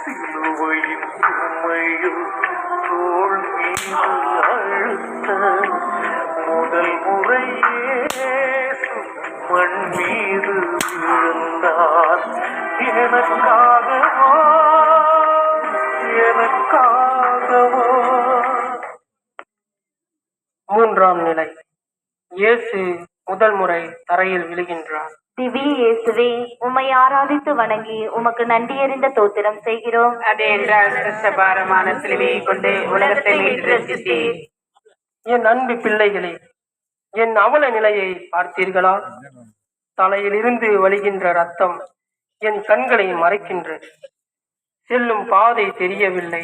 சிலுவையின் சுமையில் தோள் மீது அழுத்த முதல் முறையே மண் மீது விழுந்தார். எனக்காகவா எனக்காகவா. மூன்றாம் நிலை. இயேசு முதல் முறை தரையில் விழுகின்றார். திவ்ய இயேசுவே, உம்மை ஆராதித்து வணங்கி உமக்கு நன்றி அறிந்த தோத்திரம் செய்கிறோம். அதே என்றால் பாரமான சிலுவையை கொண்டு உலகத்தை மீட்டு ரட்சித்தீர். என் அன்பு பிள்ளைகளே, என் அவல நிலையை பார்த்தீர்களா? தலையிலிருந்து வழிகின்ற ரத்தம் என் கண்களை மறைக்கின்றது. செல்லும் பாதை தெரியவில்லை.